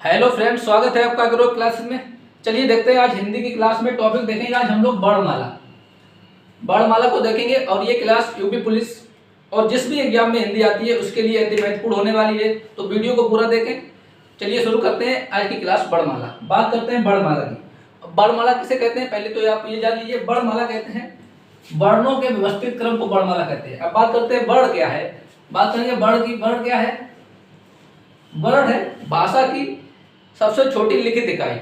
Hello friends, स्वागत है आपका ग्रोथ क्लास में। चलिए देखते हैं आज हिंदी की क्लास में टॉपिक देखेंगे। आज हम लोग वर्णमाला को देखेंगे और ये क्लास यूपी पुलिस और जिस भी एग्जाम में हिंदी आती है उसके लिए अति महत्वपूर्ण होने वाली है, तो वीडियो को पूरा देखें। चलिए शुरू करते हैं आज की क्लास वर्णमाला। बात करते हैं वर्णमाला की। वर्णमाला किसे कहते हैं पहले तो आप ये जान लीजिए। वर्णमाला कहते हैं वर्णों के व्यवस्थित क्रम को वर्णमाला कहते हैं। अब बात करते हैं वर्ण क्या है। बात करेंगे वर्ण की। वर्ण क्या है? वर्ण है भाषा की सबसे छोटी लिखित इकाई।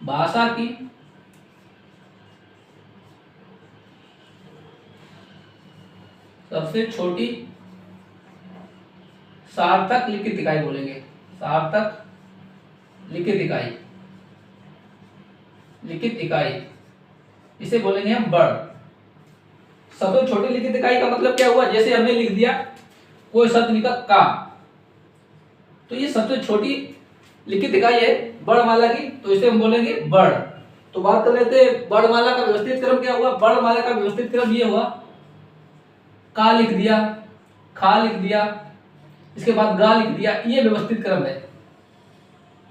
भाषा की सबसे छोटी सार्थक लिखित इकाई बोलेंगे। सार्थक लिखित इकाई, लिखित इकाई इसे बोलेंगे हम वर्ण। सबसे छोटी लिखित इकाई का मतलब क्या हुआ? जैसे हमने लिख दिया कोई शब्द लिखा का, तो ये सबसे छोटी लिखित इकाई है वर्णमाला की, तो इसे हम बोलेंगे वर्ण। तो बात कर लेते हैं वर्णमाला का व्यवस्थित क्रम क्या हुआ। वर्णमाला का व्यवस्थित क्रम ये हुआ, का लिख दिया, खा लिख दिया, इसके बाद गा लिख दिया, ये व्यवस्थित क्रम है।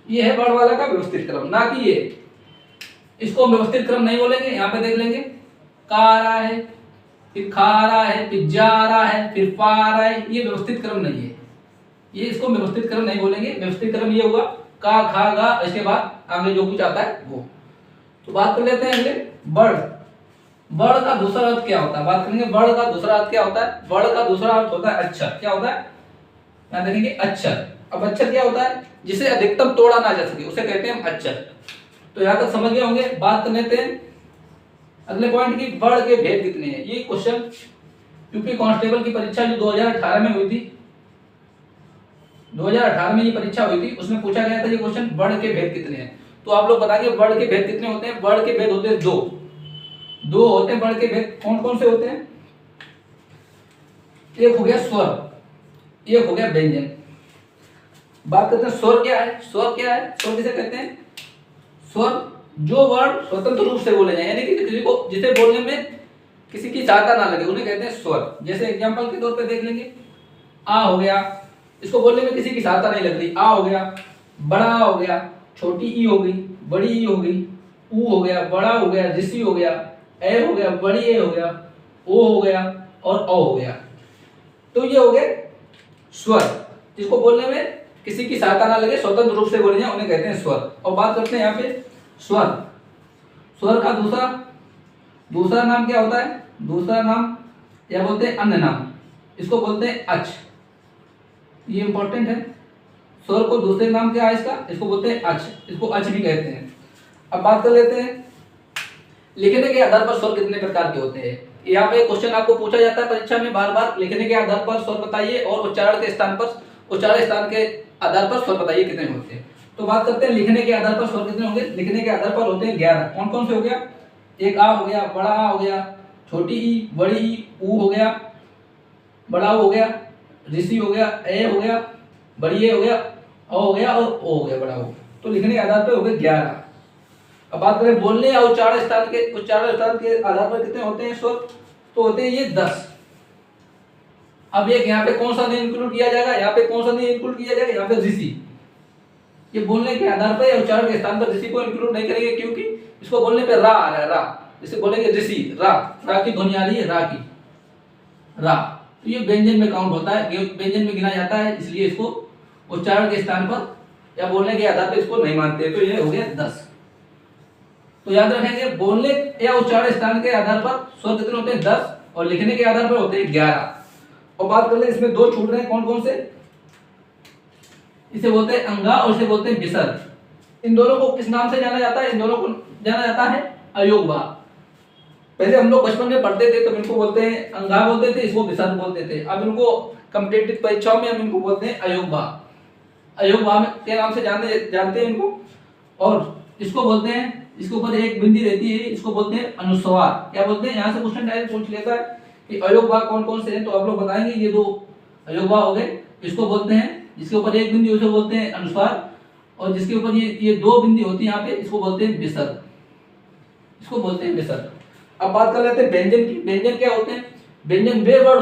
ये है वर्णमाला का व्यवस्थित क्रम, ना कि ये। इसको व्यवस्थित क्रम नहीं बोलेंगे। यहाँ पे देख लेंगे का आ रहा है, फिर खा आ रहा है, फिर जा आ रहा है, फिर पा आ रहा है, ये व्यवस्थित क्रम नहीं है। ये इसको व्यवस्थित क्रम नहीं बोलेंगे। व्यवस्थित क्रम ये हुआ का खा गा, इसके बाद आगे जो कुछ आता है वो। तो बात कर लेते हैं अगले वर्ण। वर्ण का दूसरा अर्थ क्या होता है? बात करेंगे वर्ण का दूसरा अर्थ क्या होता है। वर्ण का दूसरा अर्थ होता है अक्षर। क्या होता है? यहाँ देखेंगे अक्षर। अब अक्षर क्या होता है? जिसे अधिकतम तोड़ा ना जा सके उसे कहते हैं हम अक्षर। तो यहाँ तक समझ गए होंगे। बात कर लेते हैं अगले पॉइंट की, वर्ण के भेद कितने हैं। ये क्वेश्चन यूपी कांस्टेबल की परीक्षा जो 2018 में हुई थी, 2018 में ये परीक्षा हुई थी, उसमें पूछा गया था ये क्वेश्चन, वर्ण के भेद कितने हैं। तो आप लोग बताएंगे वर्ण के भेद कितने होते हैं। वर्ण के भेद होते हैं दो होते हैं वर्ण के भेद। कौन कौन से होते हैं? एक हो गया स्वर, एक हो गया व्यंजन। बात करते हैं स्वर क्या है। स्वर क्या है? स्वर किसे कहते हैं? स्वर जो वर्ण स्वतंत्र रूप से बोले जाए, यानी कि किसी को जिसे बोलने में किसी की सहायता ना लगे, उन्हें कहते हैं स्वर। जैसे एग्जांपल के तौर पे देख लेंगे, आ हो गया, इसको बोलने में किसी की सहायता नहीं लग रही, आ हो गया। बड़ा हो गया, छोटी ई हो गई, बड़ी ई हो गई। ऊ हो गया, बड़ा हो गया, ऋषि हो गया, ए हो गया, बड़ी ए हो गया, ओ हो गया और औ हो गया। तो ये हो गए स्वर, जिसको बोलने में किसी की सहायता ना लगे, स्वतंत्र रूप से बोले जाए, उन्हें कहते हैं स्वर। और बात करते हैं यहाँ पे स्वर। स्वर का दूसरा नाम क्या होता है? दूसरा नाम या बोलते हैं अन्य नाम, इसको बोलते हैं अच। ये इंपॉर्टेंट है। स्वर को दूसरे नाम क्या है इसका? इसको बोलते हैं अच, इसको अच भी कहते हैं। अब बात कर लेते हैं लिखने के आधार पर स्वर कितने प्रकार के होते हैं। यहाँ पे क्वेश्चन आपको पूछा जाता है परीक्षा में बार बार, लिखने के आधार पर स्वर बताइए और उच्चारण के स्थान के आधार पर स्वर बताइए कितने होते हैं। तो बात करते हैं लिखने के आधार पर स्वर कितने होंगे। लिखने के आधार पर होते हैं 11। कौन कौन से हो गया? एक आ हो गया, बड़ा आ हो गया, छोटी ई, बड़ी ई, ऊ हो गया, बड़ा हो गया, ऋषि हो गया, ए हो गया, बड़ी ए हो गया, ओ हो गया और ओ हो गया, बड़ा हो। तो लिखने के आधार पर हो गए 11। अब बात करें बोलने या उच्चारण स्थान के आधार पर कितने होते हैं स्वर, तो होते हैं ये 10। अब एक यहाँ पे कौन सा नहीं इंक्लूड किया जाएगा, यहाँ पे कौन सा नहीं इंक्लूड किया जाएगा, यहाँ पे ऋषि। ये बोलने के आधार पर या उच्चारण के स्थान पर ऋषि को इंक्लूड नहीं करेंगे, क्योंकि इसको बोलने पे रा आ रहा है, रा, इसे बोलेंगे ऋषि। रा की ध्वनि आ रही है, रा की, रा। तो ये व्यंजन में काउंट होता है, व्यंजन में गिना जाता है, इसलिए इसको उच्चारण के स्थान पर या बोलने के आधार पर इसको नहीं मानते। तो ये हो गया 10। तो याद रखेंगे बोलने या उच्चारण स्थान के आधार पर स्वर कितने होते हैं? 10, और लिखने के आधार पर होते हैं 11। और बात कर ले इसमें दो छूट रहे हैं, कौन कौन से? इसे बोलते हैं अंगा और इसे बोलते हैं विसर्ग। इन दोनों को किस नाम से जाना जाता है? इन दोनों को जाना जाता है अयोगवा। पहले हम लोग बचपन में पढ़ते थे तो इनको बोलते हैं अंगा बोलते थे, इसको विसर्ग बोलते थे। अब इनको कॉम्पिटिटिव परीक्षाओं में हम इनको बोलते हैं अयोगवा। अयोगवा के नाम से जानते हैं इनको। और इसको बोलते हैं, इसके ऊपर एक बिंदी रहती है, इसको बोलते हैं अनुस्वार। क्या बोलते हैं? यहाँ से क्वेश्चन डायरेक्ट पूछ लेता है कि अयोगवा कौन कौन से हैं, तो आप लोग बताएंगे ये दो अयोगवा हो गए। इसको बोलते हैं, जिसके ऊपर एक बिंदी उसे बोलते हैं अनुस्वार, और जिसके ऊपर ये दो बिंदी होती है यहाँ पे, इसको बोलते हैं विसर्ग। इसको बोलते हैं विसर्ग। अब बात कर लेते हैं व्यंजन की। व्यंजन क्या होते हैं? व्यंजन वे वर्ड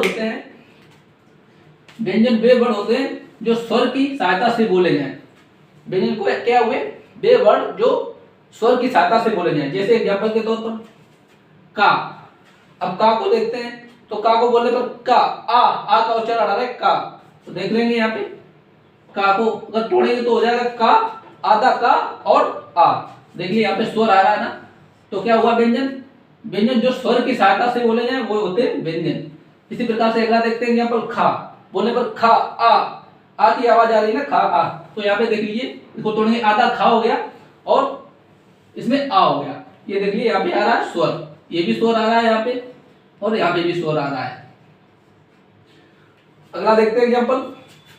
होते हैं जो स्वर की सहायता से बोले जाएं। व्यंजन को क्या हुए, वे वर्ड जो स्वर की सहायता से बोले जाएं। जैसे एग्जांपल के तौर पर का। अब का को देखते हैं, तो का को बोलने पर का, आ का उच्चारण आ रहा है का, तो देख लेंगे यहाँ पे का को अगर तोड़ेंगे तो हो जाएगा का, आधा का और आ। देखिए यहाँ पे स्वर आ रहा है ना, तो क्या हुआ व्यंजन। व्यंजन जो स्वर की सहायता से बोले जाएं वो होते हैं व्यंजन। इसी प्रकार से अगला देखते हैं यहाँ पर खा, बोलने पर खा आ की आवाज आ रही है ना, खा आ, तो यहाँ पे देख लीजिए इसको तोड़ेंगे, आधा खा हो गया और इसमें आ हो गया। ये देख लीजिए यहाँ पे आ रहा है स्वर, ये भी स्वर आ रहा है यहाँ पे और यहाँ पे भी स्वर आ रहा है। अगला देखते हैं एग्जांपल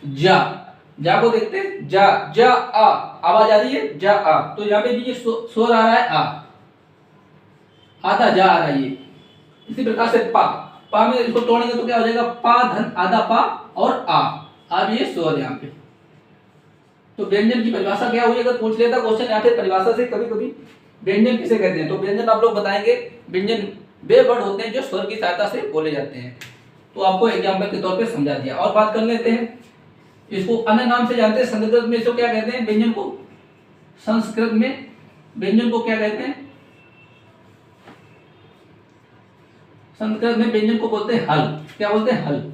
जा को देखते हैं, जा आ, आवाज आ रही है जा आ, तो यहाँ पे भी ये स्वर आ रहा है आ, आधा जा आ रहा है ये। इसी प्रकार से पा में इसको तोड़ेंगे तो क्या हो जाएगा, पा धन आधा पा और आ भी ये स्वर यहाँ पे। तो व्यंजन की परिभाषा क्या हुई, अगर पूछ लेता क्वेश्चन यहाँ पे परिभाषा से कभी कभी व्यंजन किसे कहते हैं, तो व्यंजन आप लोग बताएंगे व्यंजन वे वर्ड होते हैं जो स्वर की सहायता से बोले जाते हैं। तो आपको एग्जांपल के तौर पे समझा दिया। और बात कर लेते हैं, इसको अन्य नाम से जानते हैं संस्कृत में, इसको क्या कहते हैं व्यंजन को, संस्कृत में व्यंजन को क्या कहते हैं, संस्कृत में व्यंजन को बोलते हैं हल। क्या बोलते हैं, हल।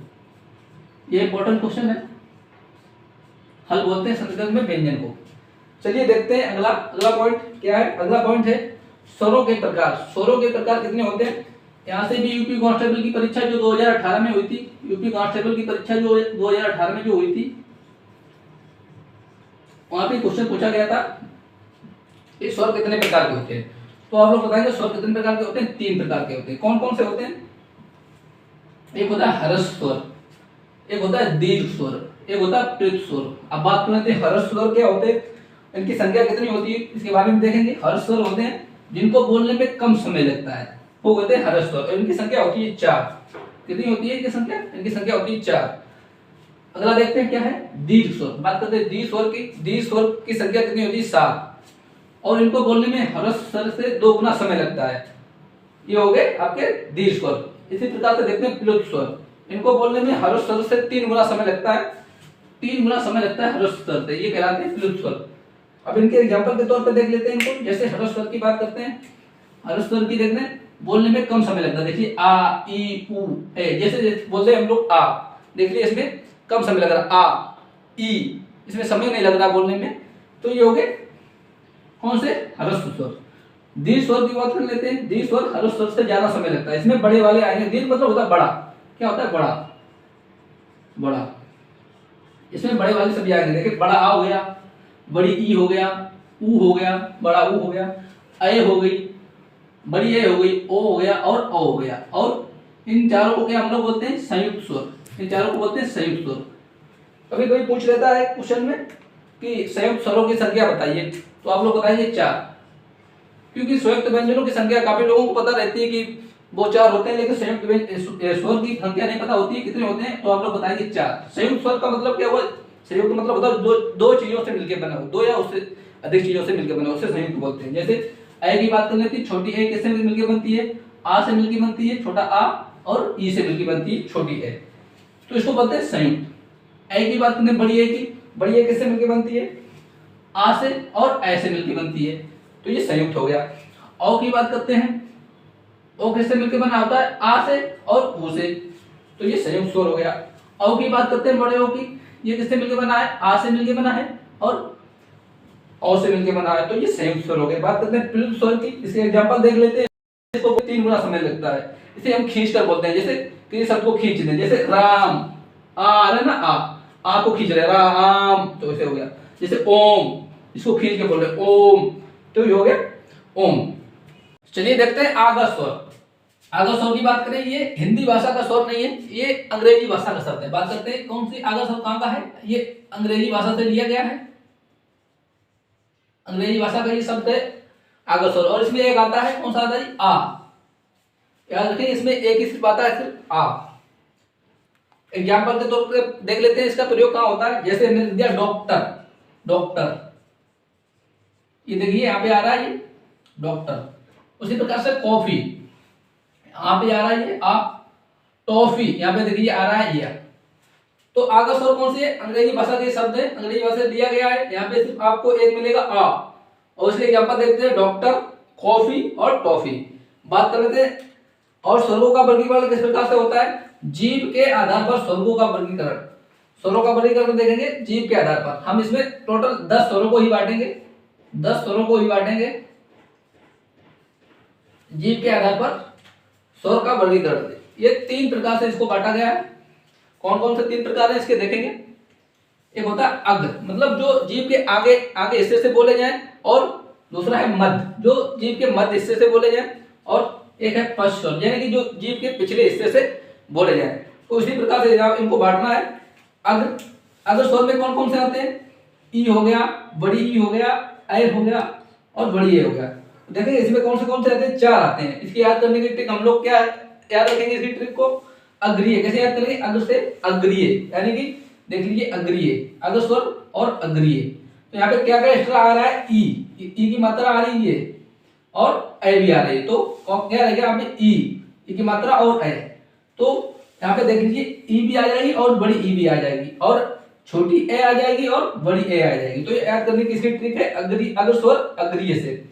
ये इंपॉर्टेंट क्वेश्चन है, हल बोलते हैं संस्कृत में व्यंजन को। चलिए देखते हैं अगला पॉइंट क्या है। अगला पॉइंट है स्वरों के प्रकार। स्वरों के प्रकार कितने होते हैं। यहाँ से भी यूपी कांस्टेबल की परीक्षा जो 2018 में हुई थी, यूपी कांस्टेबल की परीक्षा जो 2018 में जो हुई थी, वहां पे क्वेश्चन पूछा गया था ये स्वर कितने प्रकार के होते हैं। तो आप लोग बताएंगे स्वर कितने प्रकार के होते हैं, 3 प्रकार के होते हैं। कौन कौन से होते हैं, एक होता है हर्ष स्वर, एक होता है दीर्घ स्वर, एक होता है प्लुत स्वर। अब बात कर लेते हैं हर्ष स्वर क्या होते हैं, इनकी संख्या कितनी होती है इसके बारे में देखेंगे। हर्ष स्वर होते हैं जिनको बोलने में कम समय लगता है, वो होते हैं हर्ष स्वर, इनकी संख्या होती है 4। कितनी होती है इनकी संख्या, इनकी संख्या होती है 4। अगला देखते हैं क्या है दीर्घ स्वर। बात करते हैं दीर्घ स्वर की। दीर्घ स्वर की संख्या कितनी होती है 7, और इनको बोलने में हर्ष स्वर से 2 गुना समय लगता है। ये हो गए आपके दीर्घ स्वर। इसी प्रकार से देखते हैं प्लुत स्वर, इनको बोलने में हर्ष स्वर से 3 गुना समय लगता है, 3 गुना समय लगता है हर्ष स्वर से, ये कहलाते हैं प्लुत स्वर। अब इनके एग्जांपल के तौर पर देख लेते हैं इनको। जैसे हर्ष स्वर की बात करते हैं, हर्ष स्वर की देखते हैं बोलने में कम समय लगता है। देखिए आ ई उ ए, जैसे बोलते हैं हम लोग आ, देखिए इसमें कम समय लग रहा है, आ ई, इसमें समय नहीं लग रहा बोलने में, तो ये हो गए कौन से हर्ष स्वर। दीर्घ स्वर की बात कर लेते हैं। दीर्घ स्वर हर्ष स्वर से ज्यादा समय लगता है, इसमें बड़े वाले आएंगे। दीर्घ मतलब होता है बड़ा, क्या होता है बड़ा, बड़ा, इसमें बड़े वाले सभी आएंगे। देखिए बड़ा आ हो गया, बड़ी ई हो गया, ऊ हो गया, बड़ा ऊ हो गया, ए हो गई, बड़ी ए हो गई, ओ हो गया और ओ हो गया। और इन चारों को क्या हम लोग बोलते हैं संयुक्त स्वर, इन चारों को बोलते हैं संयुक्त स्वर। कभी कभी पूछ लेता है क्वेश्चन में कि संयुक्त स्वरों की संख्या बताइए, तो आप लोग बताएंगे 4, क्योंकि संयुक्त व्यंजनों की संख्या काफी लोगों को पता रहती है कि वो 4 होते हैं, लेकिन संयुक्त स्वर की संख्या नहीं पता होती है कितने होते हैं, तो आप लोग बताएंगे 4। संयुक्त स्वर का मतलब क्या हुआ, संयुक्त मतलब होता है दो चीजों से मिलकर बना हो, 2 या उससे अधिक चीजों से मिलकर बना, उससे संयुक्त बोलते हैं। जैसे ए की बात कर लेते हैं, छोटी ए किससे मिलकर बनती है, आ से मिलकर बनती है छोटा आ, और ई से मिलकर बनती है छोटी ए, तो इसको बोलते हैं संयुक्त। ए की बात करते हैं बड़ी ए की, बड़ी ए किससे मिलकर बनती है, आ से और ए से मिलकर बनती है, तो ये संयुक्त हो गया। औ की बात करते हैं, ओ किससे मिलकर बना होता है, आ से और ऊ से, तो ये संयुक्त स्वर हो गया। औ की बात करते हैं बड़े ओ की, ये किससे मिलकर बना है, आ से मिलकर बना है और औ से मिलकर बना है, तो ये संयुक्त स्वर हो गए। बात करते हैं प्लुत स्वर की, इसके एग्जांपल देख लेते हैं। इसको 3 गुना समय लगता है, इसे हम खींच कर बोलते हैं। जैसे किसी शब्द को खींच दें, जैसे राम, आ रहा है ना, आ को खींच रहे राम, तो ऐसे हो गया। जैसे ओम, इसको खींच के बोल रहे ओम, तो ये हो गया ओम। चलिए देखते हैं आगा स्वर। आगा स्वर की बात करें, ये हिंदी भाषा का स्वर नहीं है, ये अंग्रेजी भाषा का शब्द है। बात करते हैं कौन सी आगा स्वर कहाँ का है, ये अंग्रेजी भाषा से लिया गया है, अंग्रेजी भाषा का ये शब्द है आगा स्वर। और इसमें एक आता है, कौन सा आता है, आ, याद रखिए इसमें एक ही सिर्फ आता है, सिर्फ आ। एग्जाम्पल के तौर पर देख लेते हैं इसका प्रयोग कहाँ होता है। जैसे मैंने दिया डॉक्टर, डॉक्टर, ये देखिए यहाँ पे आ रहा है ये डॉक्टर। उसी प्रकार से कॉफी, यहाँ पे आ रहा है ये आ, टॉफी, यहाँ पे देखिए आ रहा है ये। तो आ का स्वर कौन सी है, अंग्रेजी भाषा के शब्द है, अंग्रेजी भाषा से दिया गया है। यहाँ पे सिर्फ आपको एक मिलेगा आ। और इसलिए एग्जाम्पल देखते हैं डॉक्टर, कॉफी और टॉफी। बात कर लेते हैं और स्वरों का वर्गीकरण किस प्रकार से होता है, जीव के आधार पर स्वरों का वर्गीकरण। स्वरों का वर्गीकरण देखेंगे जीव के आधार पर। हम इसमें टोटल 10 स्वरों को ही बांटेंगे, 10 स्वरों को ही बांटेंगे जीव के आधार पर स्वर का वर्गीकरण। ये 3 प्रकार से इसको बांटा गया है। कौन कौन से 3 प्रकार है इसके देखेंगे। एक होता है अग्र, मतलब जो जीव के आगे आगे हिस्से से बोले जाए, और दूसरा है मध्य, जो जीव के मध्य हिस्से से बोले जाए, और एक है पश्च स्वर, यानी कि जो जीव के पिछले हिस्से से बोले जाए। तो इसी प्रकार से इनको बांटना है। अग्र, अग्र स्वर में कौन कौन से आते हैं, ई हो गया, बड़ी ई हो गया, ऐ हो गया और बड़ी ए हो गया। देखिए इसमें कौन से आते हैं, 4 आते हैं। इसकी याद करने की ट्रिक हम लोग क्या याद रखेंगे, इसकी ट्रिक को अग्रीय। कैसे याद करेंगे, अग्र से अग्रीय, यानी कि देख लीजिए अग्रीय, अग्र स्वर और अग्रीय। तो यहाँ पे क्या क्या एक्स्ट्रा आ रहा है, ई की मात्रा आ रही है और ए भी आ रही है। तो क्या रहेगा यहाँ पे ई की मात्रा और ए। तो यहाँ पे देख लीजिए ई भी आ जाएगी और बड़ी ई भी आ जाएगी, और छोटी ए आ जाएगी और बड़ी ए आ जाएगी। तो ये याद करने की इसकी ट्रिक है अग्र स्वर अग्रीय से,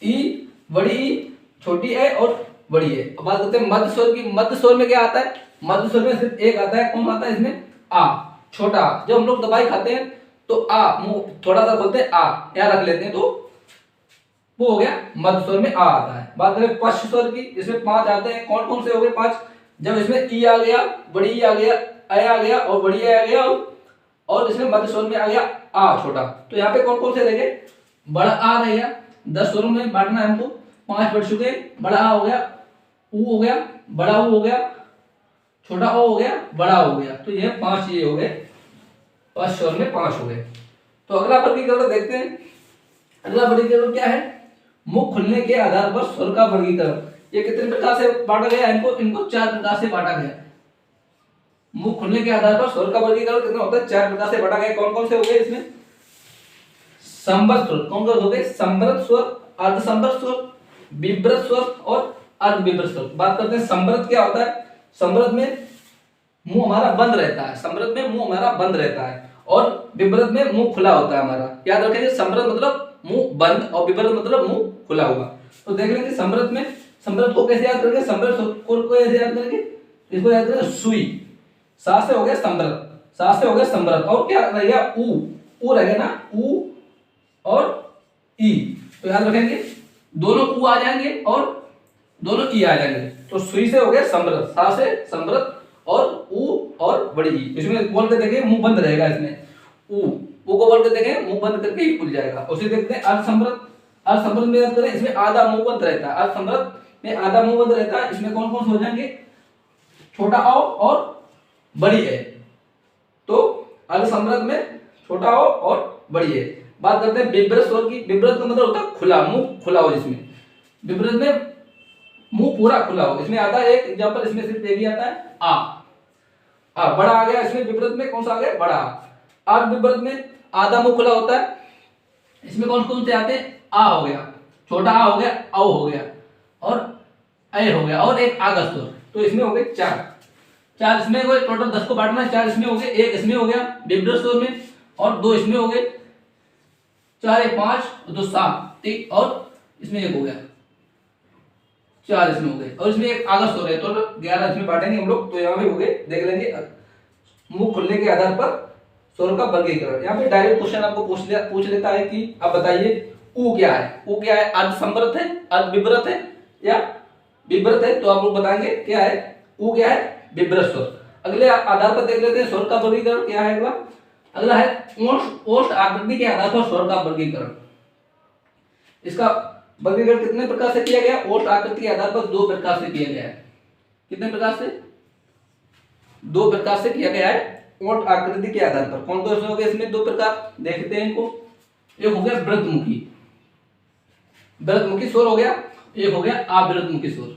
ई, बड़ी ई, छोटी ए और बड़ी ए। अब बात करते हैं मध्य स्वर की। मध्य स्वर में क्या आता है, मध्य स्वर में सिर्फ एक आता है। कौन आता है इसमें, आ, छोटा। जब हम लोग दवाई खाते हैं तो आ, मुंह थोड़ा सा खोलते हैं, आ यहाँ रख लेते हैं, तो वो हो गया मध्य स्वर में आ आता है। बात करें पश्च स्वर की, इसमें 5 आते हैं। कौन कौन से हो गए 5, जब इसमें ई आ गया, बड़ी ई आ गया, ए आ गया और बड़ी ए आ गया, और इसमें मध्य स्वर में आ गया आ छोटा। तो यहाँ पे कौन कौन से रह गए, बड़ा आ रह गया। 10 स्वरों में बांटना है हमको, 5 बढ़ चुके। बड़ा आ हो गया, ऊ हो गया, बड़ा ऊ हो गया, छोटा ओ हो गया, बड़ा हो गया। तो ये 5 ये हो गए, 5 स्वर में 5 हो गए। तो अगला वर्गीकरण देखते हैं। अगला वर्गीकरण क्या है, मुख खुलने के आधार पर स्वर का वर्गीकरण। ये कितने प्रकार से बांटा गया है, इनको 4 प्रकार से बांटा गया। मुख खुलने के आधार पर स्वर का वर्गीकरण कितना होता है, 4 प्रकार से बांटा गया। कौन कौन से हो गए इसमें, संबद्ध स्वर, कौन कौन हो गए, संवृत स्वर, अर्धसंवृत स्वर, विवृत स्वर और अर्धविवृत स्वर। बात करते हैं संवृत क्या होता है। संवृत में मुंह हमारा बंद रहता है, संवृत में मुंह हमारा बंद रहता है, और विवृत में मुंह खुला होता है हमारा। याद रखेंगे, संवृत मतलब मुंह बंद और विवृत मतलब मुंह खुला हुआ। तो देख लेंगे संवृत में, संवृत को कैसे याद करेंगे, संवृत को कैसे याद करेंगे, इसको याद करेंगे सुई, सा से हो गया संवृत, सा से हो गया संवृत, और क्या रह गया ऊ रह गया ना, ऊ और ई। तो याद रखेंगे दोनों ऊ आ जाएंगे और दोनों ई आ जाएंगे। तो सुई से हो गया संवृत, सा से संवृत और ऊ और बड़ी ई। इसमें बोल के देखेंगे मुंह बंद रहेगा, इसमें ऊ को बोल के देखेंगे मुंह बंद करके ही खुल जाएगा। उसे देखते हैं अर्धसंवृत। अर्धसंवृत में याद करें, इसमें आधा मुंह बंद रहता है, अर्धसंवृत में आधा मुंह बंद रहता है। इसमें कौन कौन से हो जाएंगे, छोटा ओ और बड़ी ए। तो अर्धसंवृत में छोटा ओ और बड़ी ए। बात करते हैं विवृत स्वर की। विवृत का मतलब होता है खुला, मुंह खुला हो जिसमें। विवृत में मुंह पूरा खुला हो, इसमें आता है एक एग्जांपल, इसमें सिर्फ एक ही आता है आ बड़ा आ गया। इसमें विवृत में कौन सा आ गया, बड़ा। अर्धविवृत में आधा मुंह खुला होता है। इसमें कौन कौन से आते हैं, आ हो गया, छोटा आ हो गया, औ हो गया और ऐ हो गया, और एक आगा स्वर। तो इसमें हो गए 4 इसमें हो गए। टोटल 10 को बांटना है, 4 इसमें हो गए, एक इसमें हो गया विवृत स्वर में, और 2 इसमें हो गए, 4 5 2 7 और इसमें एक हो गया, 4 इसमें हो गए, और इसमें एक आगा स्वर है। तो 11 इसमें बांटेंगे हम लोग। तो यहाँ पे हो गए, देख लेंगे मुंह खुलने के आधार पर स्वर का वर्गीकरण। यहाँ पे डायरेक्ट क्वेश्चन आपको पूछ लेता है कि अब बताइए ऊ क्या है। ऊ क्या है, अर्धसंवृत है, अर्धविवृत है या विवृत है। तो आप लोग बताएंगे क्या है, ऊ क्या है, विवृत स्वर। अगले आधार पर देख लेते हैं स्वर का वर्गीकरण क्या है। अगला है ओष्ठ आकृति के आधार पर स्वर का वर्गीकरण। इसका वर्गीकरण कितने प्रकार से किया गया, ओष्ठ आकृति के आधार पर 2 प्रकार से किया गया है। कितने प्रकार से, 2 प्रकार से किया गया है ओष्ठ आकृति के आधार पर। कौन कौन से हो गए इसमें 2 प्रकार, देखते हैं इनको। एक हो गया व्रतमुखी, व्रतमुखी स्वर हो गया। एक हो गया आवृतमुखी स्वर।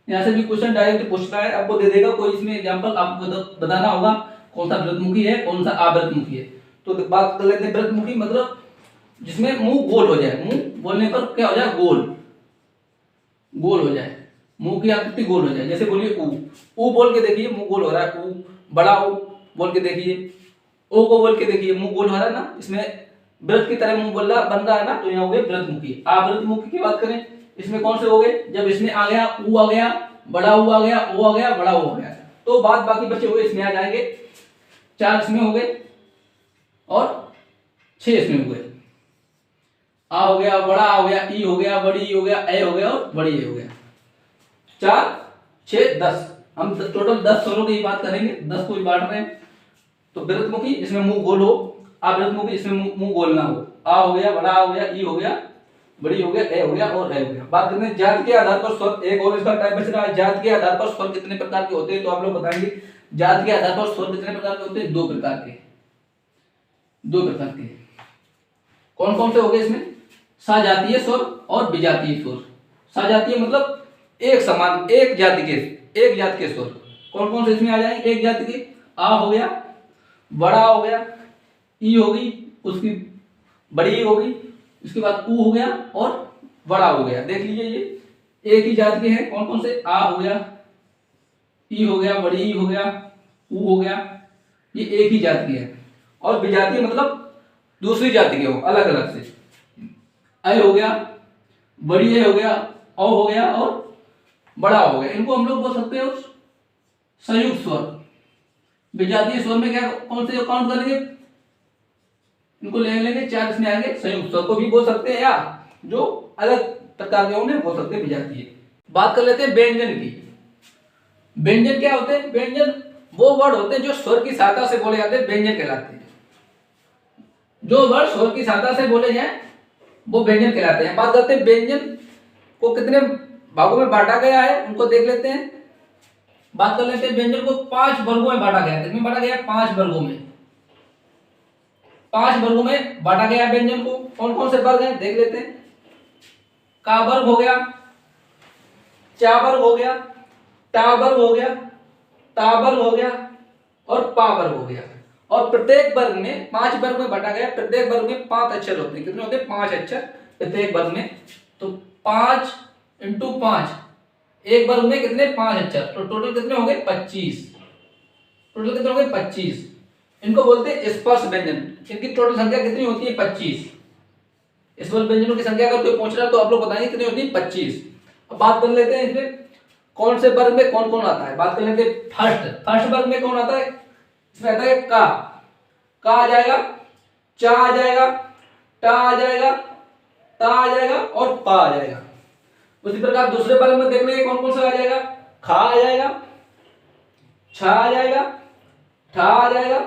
यहाँ से भी क्वेश्चन डायरेक्ट पूछता है, आपको दे देगा कोई, इसमें एग्जांपल आपको बताना होगा कौन सा व्रतमुखी है, कौन सा आवृतमुखी है। तो बात कर लेते हैं व्रतमुखी, मतलब जिसमें मुंह गोल हो जाए, मुंह बोलने पर क्या हो जाए, गोल हो जाए, मुंह की आकृति गोल हो जाए। जैसे बोलिए ऊ बोल के देखिए मुंह गोल हो रहा है, ऊ, बड़ा ऊ, बोल के देखिए, ओ को बोल के देखिए, मुंह गोल हो रहा है ना, इसमें व्रत की तरह मुंह बोल रहा बन रहा है ना, तो यहाँ हो गए व्रतमुखी। आप व्रतमुखी की बात करें, इसमें कौन से हो गए, जब इसमें आ गया ऊ आ गया, बड़ा ऊ आ गया, ओ आ गया, बड़ा ओ आ गया, तो बाद बाकी बचे हुए इसमें आ जाएंगे। 4 इसमें हो गए और 6 इसमें हो गए। आ हो गया, बड़ा आ हो गया, ई हो गया, बड़ी ई हो गया, ए हो गया और बड़ी ए हो गया। 4 6 10, हम टोटल 10 स्वरों की बात करेंगे, 10 को ही बांट रहे हैं। तो व्रतमुखी इसमें मुंह गोल हो, अव्रतमुखी इसमें मुंह गोल ना हो। आ हो गया, बड़ा हो गया, ई हो गया, बड़ी हो गया, ए हो गया और ए हो गया। बात करते हैं जात के आधार पर स्वर, एक और इसका टाइप बच रहा है, जात के आधार पर स्वर कितने प्रकार के होते हैं, तो आप लोग बताएंगे जात के आधार पर स्वर कितने प्रकार के होते हैं, 2 प्रकार के। 2 प्रकार के कौन कौन से हो गए इसमें, सजातीय स्वर और विजातीय स्वर। सजातीय मतलब एक समान, एक जाति के स्वर। कौन कौन से इसमें आ जाएंगे, एक जाति के, आ हो गया, बड़ा हो गया, ई होगी, उसकी बड़ी ई होगी, इसके बाद ऊ हो गया और बड़ा हो गया। देख लीजिए ये एक ही जाति के हैं। कौन कौन से, आ हो गया, ई हो गया, बड़ी ई हो गया, ऊ हो गया, ये एक ही जाति के हैं। और विजातीय मतलब दूसरी जाति के हो, अलग अलग से। ए हो गया, बड़ी ए हो गया, औ हो गया और बड़ा हो गया। इनको हम लोग बोल सकते हैं संयुक्त स्वर। विजातीय स्वर में क्या, कौन से काउंट करेंगे, इनको ले लेंगे 4 इसमें आएंगे। संयुक्त स्वर को भी बोल सकते हैं, या जो अलग प्रकार के उन्हें बोल सकते हैं विजातीय। बात कर लेते हैं व्यंजन की। व्यंजन क्या होते हैं, व्यंजन वो वर्ड होते हैं जो स्वर की सहायता से बोले जाते हैं, व्यंजन कहलाते हैं। जो वर्ड स्वर की सहायता से बोले जाए वो व्यंजन कहलाते हैं। बात करते हैं व्यंजन को कितने भागों में बांटा गया है, उनको देख लेते हैं। बात कर लेते हैं व्यंजन को 5 वर्गों में बांटा गया है। कितने बांटा गया है, 5 वर्गों में। 5 वर्गों में बांटा गया है व्यंजन को। कौन कौन से वर्ग हैं देख लेते हैं। का वर्ग हो गया, चा वर्ग हो गया, टा वर्ग हो गया, ता वर्ग हो गया और पा वर्ग हो गया। और प्रत्येक वर्ग में 5 वर्ग में बांटा गया। प्रत्येक वर्ग में 5 अक्षर होते हैं। कितने होते हैं, 5 अक्षर प्रत्येक वर्ग में। तो 5 × 5, एक वर्ग में कितने, 5 अक्षर, तो टोटल कितने हो गए, 25। टोटल कितने हो गए, 25। इनको बोलते हैं स्पर्श व्यंजन। इनकी टोटल संख्या कितनी होती है, 25। स्पर्श व्यंजनों की संख्या अगर कोई पूछ रहा है तो आप लोग बताएंगे कितनी होती है, 25। अब बात कर लेते हैं इसमें कौन से वर्ग में कौन कौन आता है। बात कर लेते हैं फर्स्ट वर्ग में कौन आता है। इसमें आता है का आ जाएगा, चा आ जाएगा, टा आ जाएगा, ता आ जाएगा और पा आ जाएगा। उसी प्रकार दूसरे वर्ग में देख लेंगे कौन कौन सा आ जाएगा। खा आ जाएगा, छा आ जाएगा, ठा आ जाएगा,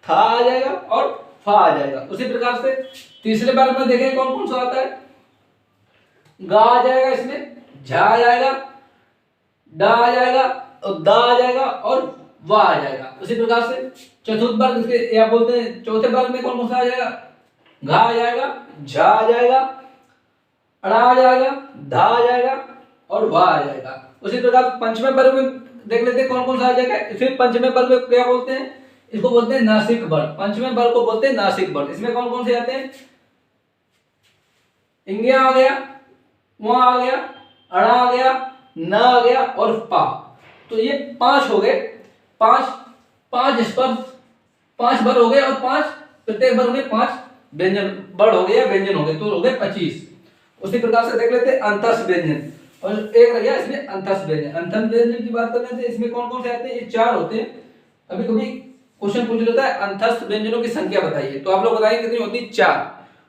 था आ जाएगा और फा आ जाएगा। उसी प्रकार से तीसरे वर्ग में देखें कौन कौन सा आता है। गा आ जाएगा, इसमें झा आ जाएगा, डा आ जाएगा और दा आ जाएगा और वा आ जाएगा। उसी प्रकार से चतुर्थ वर्ग, इसके या बोलते हैं चौथे वर्ग में कौन कौन सा आ जाएगा। घा आ जाएगा, झा आ जाएगा, अड़ा आ जाएगा, धा आ जाएगा और वा आ जाएगा। उसी प्रकार पंचमे वर्ग में देख लेते हैं कौन कौन सा आ जाएगा। फिर पंचमे वर्ग में क्या बोलते हैं, इसको बोलते हैं नासिक वर्ग। पंचमे वर्ग को बोलते हैं नासिक वर्ग। इसमें कौन कौन से आते हैं। इंगिया आ गया, वहां आ गया, अड़ा आ गया, ना आ गया और पा। तो ये 5 हो गए। 5 स्पर्श, 5 वर्ग हो गए और 5 प्रत्येक वर्ग में 5 व्यंजन वर्ड हो गए या व्यंजन हो गए, तो हो गए 25। उसी प्रकार से देख लेते हैं अंतस व्यंजन। और एक रह गया इसमें अंतस व्यंजन। अंतस व्यंजन की बात कर लेते हैं। इसमें कौन कौन से आते हैं, ये 4 होते हैं। कभी कभी क्वेश्चन पूछ लेता है अंतस्थ व्यंजनों की संख्या बताइए, तो आप लोग बताइए कितनी होती है, 4।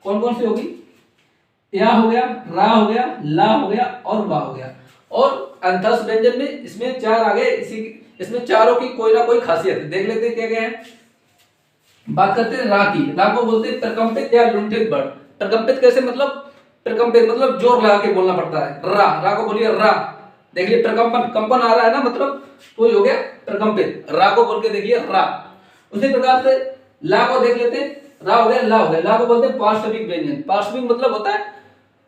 कौन कौन सी होगी। या हो गया, रा हो गया, ला हो गया और वा हो गया। और अंतस्थ व्यंजन में इसमें 4 आ गए। इसमें चारों की कोई ना कोई खासियत है। देख लेते हैं क्या क्या है। बात करते हैं रा की। रा को बोलते हैं प्रकंपित या लुंठित वर्ण। प्रकंपित कैसे, मतलब प्रकंपित मतलब जोर लगा के बोलना पड़ता है। रा को बोलिए रा। देखिए प्रकंपन, कंपन आ रहा है ना, मतलब तो ये हो गया प्रकंपित। रा को बोल के देखिए रा। उसी प्रकार से ला को देख लेते हैं। रा हो गया, ला हो गया। ला को बोलते हैं पार्श्विक व्यंजन। पार्श्विक मतलब होता है,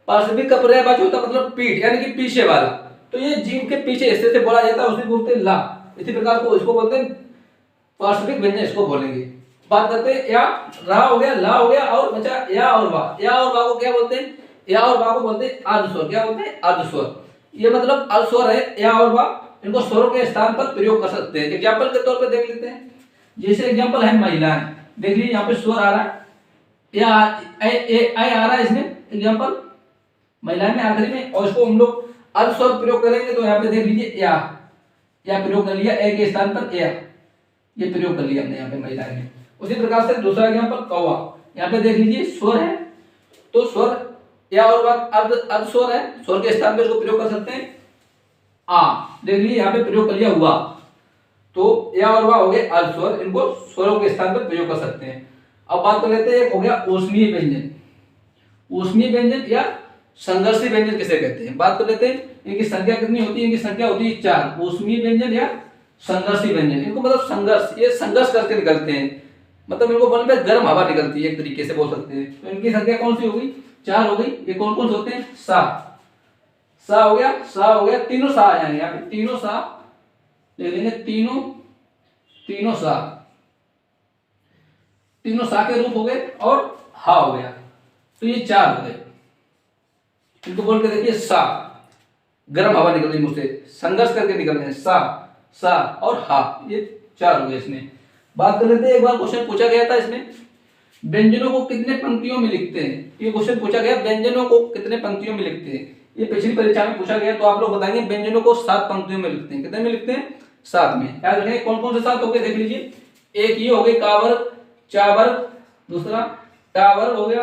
पार्श्विक का पर्यायवाची होता है मतलब पीठ, यानी कि पीछे वाला। तो ये जीभ के पीछे हिस्से से बोला जाता है, उसे बोलते हैं ला। इसी प्रकार को इसको बोलते हैं पार्श्विक व्यंजन, इसको बोलेंगे। बात करते हैं या। रा हो गया, ला हो गया और बचा या और वा। या और वा को क्या बोलते हैं, या और वा को बोलते हैं आद्य स्वर। क्या बोलते हैं, आद्य स्वर। ये मतलब अल्प स्वर है या और वा। इनको स्वरों के स्थान पर प्रयोग कर सकते हैं। एग्जाम्पल के तौर पर देख लेते हैं। जैसे एग्जांपल है महिलाएं, देख लीजिए यहाँ पे स्वर आ रहा है या ए आ रहा है इसमें एग्जांपल महिलाएं में आखिरी में, और इसको हम लोग अर्ध स्वर प्रयोग करेंगे तो यहाँ पे देख लीजिए या प्रयोग कर लिया, ए के स्थान पर या, ये प्रयोग कर लिया हमने यहाँ पे महिलाएं में। उसी प्रकार से दूसरा एग्जांपल कौवा, यहाँ पे देख लीजिए स्वर है तो स्वर या और अर्ध स्वर है, स्वर के स्थान पे इसको प्रयोग कर सकते हैं आ, देख लीजिए यहाँ पे प्रयोग कर लिया हुआ, तो या और वाह हो गए अर्ध स्वर, इनको स्वरों के स्थान पर प्रयोग कर सकते हैं। अब बात कर लेते हैं, एक हो गया ऊष्मीय व्यंजन। ऊष्मीय व्यंजन या संघर्षी व्यंजन किसे कहते हैं, बात कर लेते हैं। इनकी संख्या कितनी होती है, इनकी संख्या होती है 4। ऊष्मीय व्यंजन या संघर्षी व्यंजन, इनको मतलब संघर्ष, ये संघर्ष करके निकलते हैं, मतलब इनको बोलने पे गर्म हवा निकलती है, एक तरीके से बोल सकते हैं। तो इनकी संख्या कौन सी होगी, 4 हो गई। ये कौन कौन से होते हैं, सा हो गया, सा हो गया, तीनों सा आ जाएंगे यहाँ पे, तीनों सा ले लेंगे, तीनों सा के रूप हो गए, और हा हो गया, तो ये 4 हो गए। इनको बोल के देखिए, सा गर्म हवा निकल रही मुझसे, संघर्ष करके निकल रहे हैं, सा और हा, ये 4 हो गए इसमें। बात कर लेते हैं, एक बार क्वेश्चन पूछा गया था इसमें, व्यंजनों को कितने पंक्तियों में लिखते हैं, ये क्वेश्चन पूछा गया, व्यंजनों को कितने पंक्तियों में लिखते हैं, ये पिछली परीक्षा में पूछा गया। तो आप लोग बताएंगे व्यंजनों को 7 पंक्तियों में लिखते हैं, कितने में लिखते हैं, 7 में। याद रखें कौन कौन से 7 हो गए, देख लीजिए, एक ये हो गई कावर चावर, दूसरा टावर हो गया,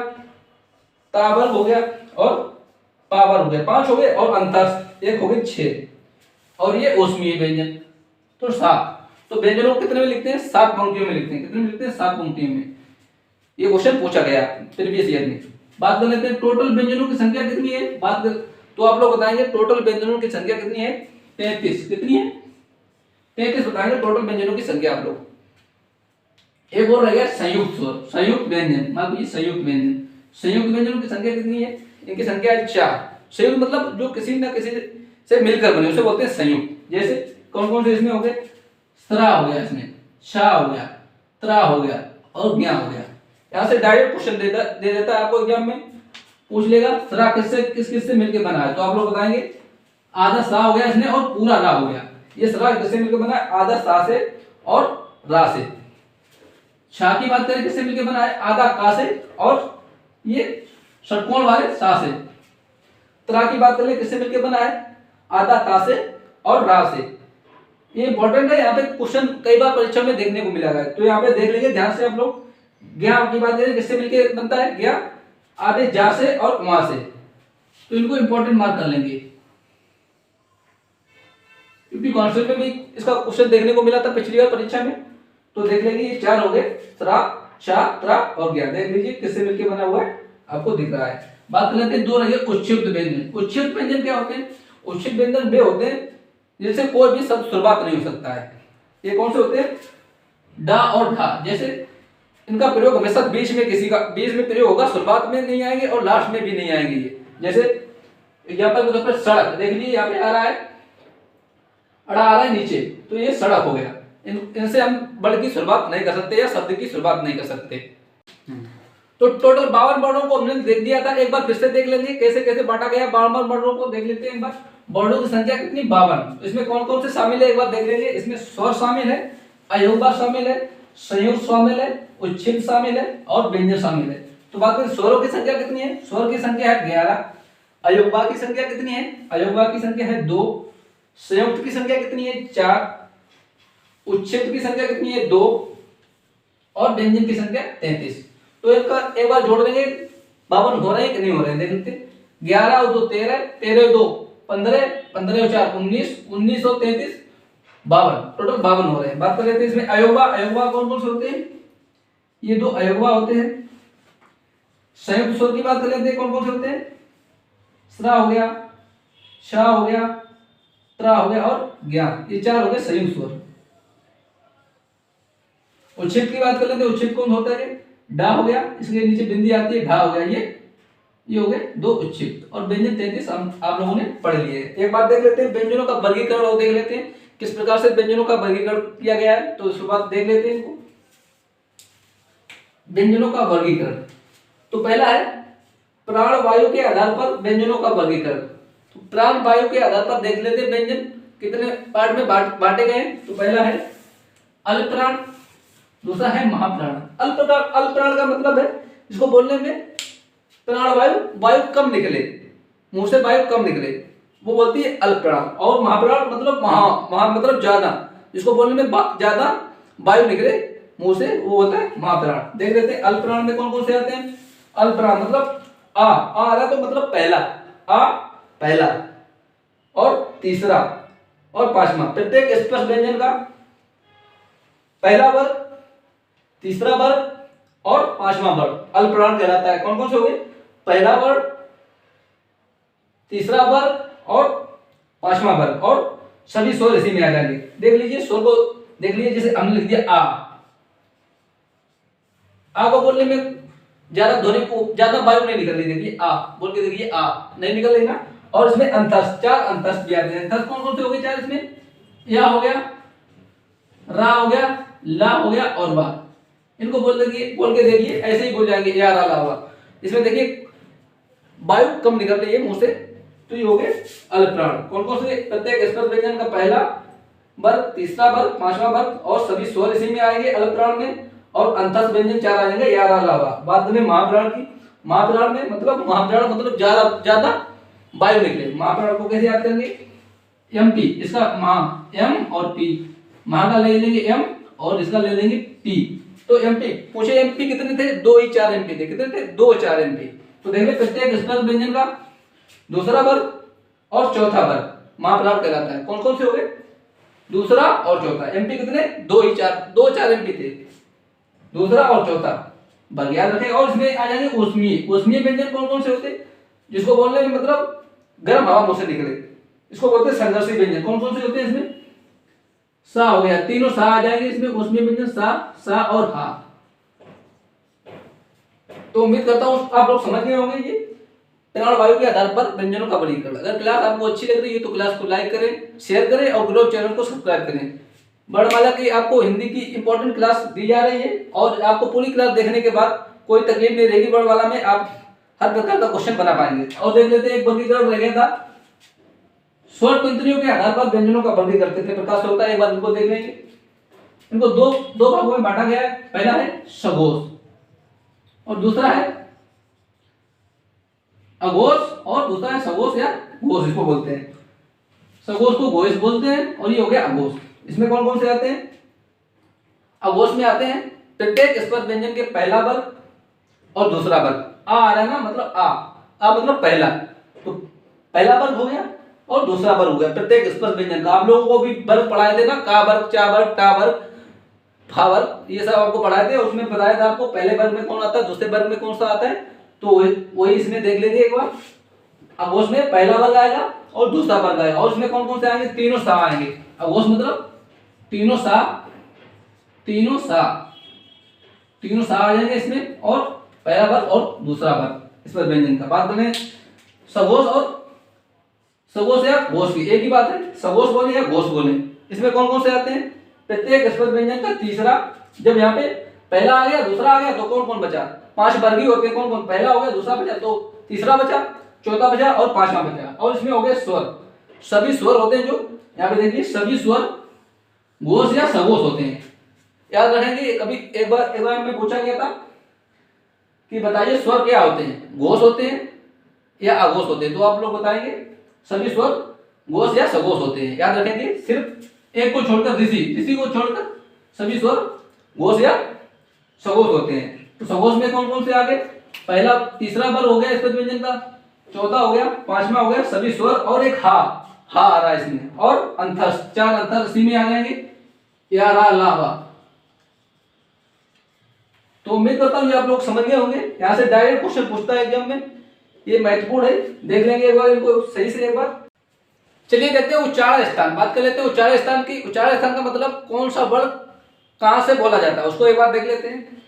तावर हो गया, और पावर हो गया, 5 हो गए, और अंतर एक हो गए 6, और ये ऊष्मीय व्यंजन, तो 7। तो व्यंजनों को कितने में लिखते हैं, 7 पंक्तियों में लिखते हैं, कितने में लिखते हैं, 7 पंक्तियों में। ये क्वेश्चन पूछा गया प्रीवियस ईयर में। बात कर लेते हैं टोटल व्यंजनों की संख्या कितनी है, तो आप लोग बताएंगे टोटल व्यंजनों की संख्या कितनी है, 33। कितनी है, 33 बताएंगे टोटल व्यंजनों की संख्या आप लोग। एक और रह गया संयुक्त स्वर, संयुक्त व्यंजन, मान लीजिए संयुक्त व्यंजन, संयुक्त व्यंजनों की संख्या कितनी है, इनकी संख्या है 4। संयुक्त मतलब जो किसी न किसी से मिलकर बने, उसे बोलते हैं संयुक्त। जैसे कौन कौन से इसमें हो गए, स्रा हो गया, इसमें शा हो गया, त्रा हो गया, और ज्ञा हो गया। यहाँ से डायरेक्ट क्वेश्चन दे देता है आपको एग्जाम में, पूछ लेगा स्रा किस से मिलकर बना है, तो आप लोग बताएंगे आधा सा हो गया इसमें, और पूरा रा हो गया। ये स्रा किससे मिलकर बना है, आधा सा से और रा से। शा की बात करें किससे मिलकर बना है, आधा का से और ये षटकोण वाले सा से। त्रा की बात करें किससे मिलकर बना है, आधा ता से और रा से। ये इंपॉर्टेंट है, यहाँ पे क्वेश्चन कई बार परीक्षा में देखने को मिला है, तो यहाँ पे देख लीजिए ध्यान से आप लोग। ज्ञा की बात करें किससे मिलकर बनता है, ज्ञा आधे जा से और वहां से, तो इनको इंपॉर्टेंट मार्क कर लेंगे, क्योंकि कॉन्सेप्ट में भी इसका क्वेश्चन देखने को मिला था पिछली बार परीक्षा में। तो देख लेंगे ये 4 हो गए, त्रा, शा, त्रा और ज्ञा। देख लीजिए किससे मिलकर बना हुआ है, आपको दिख रहा है। बात कर लेते हैं 2 रह गए उच्छिष्ट व्यंजन। उच्छिष्ट व्यंजन क्या होते हैं, उच्छिष्ट व्यंजन वे होते हैं जिससे कोई भी शब्द शुरुआत नहीं हो सकता है। ये कौन से होते हैं, डा और ढा। जैसे इनका प्रयोग हमेशा बीच में प्रयोग होगा, शुरुआत में नहीं आएंगे और लास्ट में भी नहीं आएंगे। ये जैसे एग्जांपल के तौर पर सड़क, देख लीजिए यहाँ पे आ रहा है, अड़ा आ रहा है नीचे, तो ये सड़क हो गया। इनसे हम वर्ड की शुरुआत नहीं कर सकते या शब्द की शुरुआत नहीं कर सकते। तो टोटल 52 वर्णों को हमने देख दिया था, एक बार फिर से देख लेंगे कैसे कैसे बांटा गया। 52 वर्णों को देख लेते हैं एक बार। वर्णों की संख्या कितनी, 52। इसमें कौन कौन से शामिल है एक बार देख लेंगे। इसमें स्वर शामिल है, अयोगवा शामिल है, संयुक्त शामिल है, उच्छिष्ट शामिल है और व्यंजन शामिल है। तो बात करें स्वरों की संख्या कितनी है, स्वर की संख्या है 11। अयोगवा की संख्या कितनी है, अयोगवा की संख्या है 2। संयुक्त की संख्या कितनी है, 4। उच्छिष्ट की संख्या कितनी है, 2। और व्यंजन की संख्या 33। तो एक बार जोड़ देंगे 52 हो रहे हैं कि नहीं हो रहे हैं, देख लेते हैं। 11 और 2 13, 13 और 2 15, 15 और 4 19, 19 और 33 52, टोटल 52 हो रहे हैं। बात कर लेते हैं इसमें अयोगवा कौन कौन से होते हैं, ये 2 अयोगवा होते हैं। संयुक्त स्वर की बात कर लेते हैं, कौन कौन से होते हैं, स्रा हो गया, शा हो गया, त्रा हो गया और ज्ञा, ये 4 हो गए संयुक्त स्वर। उच्छिष्ट की बात कर लेते हैं, उच्छिष्ट कौन होता है, डा हो गया, इसके नीचे बिंदी आती है, ढा हो गया, ये हो गए 2 उच्छिष्ट। और व्यंजन 33 आप लोगों ने पढ़ लिए। एक बात देख लेते हैं व्यंजनों का वर्गीकरण, और देख लेते हैं किस प्रकार से व्यंजनों का वर्गीकरण किया गया है। तो शुरुआत देख लेते हैं इनको, व्यंजनों का वर्गीकरण। तो पहला है प्राण वायु के आधार पर व्यंजनों का वर्गीकरण। तो प्राण वायु के आधार पर देख लेते हैं व्यंजन कितने पार्ट में बांटे गए हैं। तो पहला है अल्पप्राण, दूसरा है महाप्राण। अल्पप्राण का मतलब है इसको बोलने में प्राणवायु वायु कम निकले, मुंह से वायु कम निकले, वो बोलती है अल्पप्राण। और महाप्राण मतलब महा मतलब ज्यादा, जिसको बोलने में ज्यादा वायु निकले मुंह से, वो बोलता है महाप्राण। देख लेते हैं अल्पप्राण में कौन कौन से आते हैं। अल्पप्राण मतलब आ रहा तो मतलब पहला, आ पहला, और तीसरा और पांचवा। प्रत्येक स्पर्श व्यंजन का पहला वर्ग, तीसरा वर्ग और पांचवा वर्ग अल्पप्राण कहलाता है। कौन कौन से हो गए, पहला वर्ग, तीसरा वर्ग और पांचवा वर्ग, और सभी स्वर इसी में आ जाएंगे। देख लीजिए स्वर को, देख लीजिए जैसे हमने लिख दिया आ को बोलने में ज्यादा ध्वनि को ज्यादा वायु नहीं निकल रही। देखिए आ बोल के देखिए आ नहीं निकल रही ना। और इसमें अंतस, चार अंतस भी आते हैं। अंतस कौन कौन से हो गए चार इसमें, या हो गया, रा हो गया, ला हो गया और बा। इनको बोल के देखिए ऐसे ही बोल जाएंगे या रा ला वा। इसमें देखिए वायु कम निकल रही है मुंह से, तो ये हो गए अल्पप्राण। कौन कौन से, प्रत्येक स्पर्श व्यंजन का पहला वर्ग, तीसरा वर्ग, पांचवा वर्ग और सभी स्वर इसी में आएंगे अल्पप्राण में। और अंतस व्यंजन चार आ जाएंगे या रा ला वा। बात करें महाप्राण की, महाप्राण में मतलब ज्यादा वायु निकले। महाप्राण को कैसे याद करेंगे, एम पी, इसका महा एम और पी, महा का ले लेंगे एम और इसका ले लेंगे पी। तो एमपी पूछे, एमपी कितने थे, 2 ही 4 एमपी थे। कितने थे, 2 4 एमपी। तो देख ले प्रत्येक स्पर्श व्यंजन का दूसरा वर्ग और चौथा वर्ग महाप्राण कहलाता है। कौन कौन से हो गए, दूसरा और चौथा। एमपी कितने, 2 ही 4, 2 4 एमपी थे, दूसरा और चौथा वर्ग याद रखें। और इसमें आ जाएंगे ऊष्मीय। ऊष्मीय व्यंजन कौन कौन से होते, जिसको बोलने में मतलब गर्म हवा मुंह से निकले, इसको बोलते हैं संघर्षी व्यंजन। कौन कौन से होते हैं इसमें, सा हो गया, तीनों सा आ जाएंगे इसमें ऊष्मीय व्यंजन, सा और हा। तो उम्मीद करता हूं आप लोग समझ गए होंगे ये प्राणवायु के आधार पर व्यंजनों का वर्गीकरण। अगर क्लास आपको अच्छी लग रही है तो क्लास को लाइक करें, शेयर करें और ग्रो चैनल को सब्सक्राइब करें। वर्णमाला की आपको हिंदी की इंपॉर्टेंट क्लास दी जा रही है और आपको पूरी क्लास देखने के बाद कोई तकलीफ नहीं रहेगी। वर्णमाला में आप हर प्रकार का क्वेश्चन बना पाएंगे। और देख लेते हैं एक वर्गीकरण रह गया था, स्वर तंत्रियों के आधार पर व्यंजनों का वर्गीकरण करते थे प्रकाश होता है। एक बार इनको देख लेंगे। इनको दो भागों में बांटा गया है। पहला है सघोष और दूसरा है अघोष, और दूसरा है सघोष या घोष, इसको बोलते हैं। सघोष को घोष बोलते हैं और ये हो गया अघोष। इसमें कौन कौन से आते हैं, अघोष में आते हैं प्रत्येक स्पर्श व्यंजन के पहला वर्ग और दूसरा वर्ग। आ रहा है ना, मतलब आ मतलब पहला, तो पहला वर्ग हो गया और दूसरा वर्ग हो गया प्रत्येक स्पर्श व्यंजन का। आप लोगों को भी वर्ग पढ़ाए थे ना, का वर्ग, चा वर्ग, टा वर्ग, फा वर्ग, ये सब आपको पढ़ाए थे। उसमें बताया था आपको पहले वर्ग में कौन आता है, दूसरे वर्ग में कौन सा आता है। तो वही इसमें देख लेंगे एक बार। अघोष में पहला वर्ग आएगा और दूसरा वर्ग आएगा। और इसमें कौन कौन से आएंगे, तीनों सा आएंगे। अघोष मतलब तीनों सा आ जाएंगे इसमें, और पहला वर्ग और दूसरा वर्ग इस पर व्यंजन का। बात करें सघोष और सघोष या घोष की, एक ही बात है, सघोष बोले या घोष बोले। इसमें कौन कौन से आते हैं, प्रत्येक स्पर्श व्यंजन का तीसरा। जब यहाँ पे पहला आ गया, दूसरा आ गया, तो कौन कौन बचा, 5 वर्ग ही होते हैं। कौन कौन, पहला हो गया, दूसरा बचा, तो तीसरा बचा, चौथा बचा और पांचवा बचा। और इसमें हो गए स्वर, सभी स्वर होते हैं जो यहाँ पे देखिए, सभी स्वर घोष या सघोष होते हैं। याद रखेंगे। कभी एक बार में पूछा गया था कि बताइए स्वर क्या होते हैं, घोष होते हैं या अघोष होते हैं। तो आप लोग बताएंगे सभी स्वर घोष या सघोष होते हैं। याद रखेंगे, सिर्फ एक को छोड़कर, ऋषि को छोड़कर सभी स्वर घोष या सघोष होते हैं। तो सघोष में कौन कौन से आ गए, पहला तीसरा वर्ग हो गया स्पर्श व्यंजन का, चौथा हो गया, पांचवा हो गया सभी स्वर, और एक हा आ रहा है इसमें, और अंतस, 4 अंतर इसी में आ जाएंगे, या रा ला वा। तो उम्मीद करता हूं ये आप लोग समझ गए होंगे। यहां से डायरेक्ट क्वेश्चन पूछता है एग्जाम में, ये महत्वपूर्ण है। देख लेंगे एक बार इनको सही से एक बार। चलिए देखते हैं उच्चारण स्थान। बात कर लेते हैं उच्चारण स्थान की। उच्चारण स्थान का मतलब कौन सा वर्ड कहां से बोला जाता है, उसको एक बार देख लेते हैं।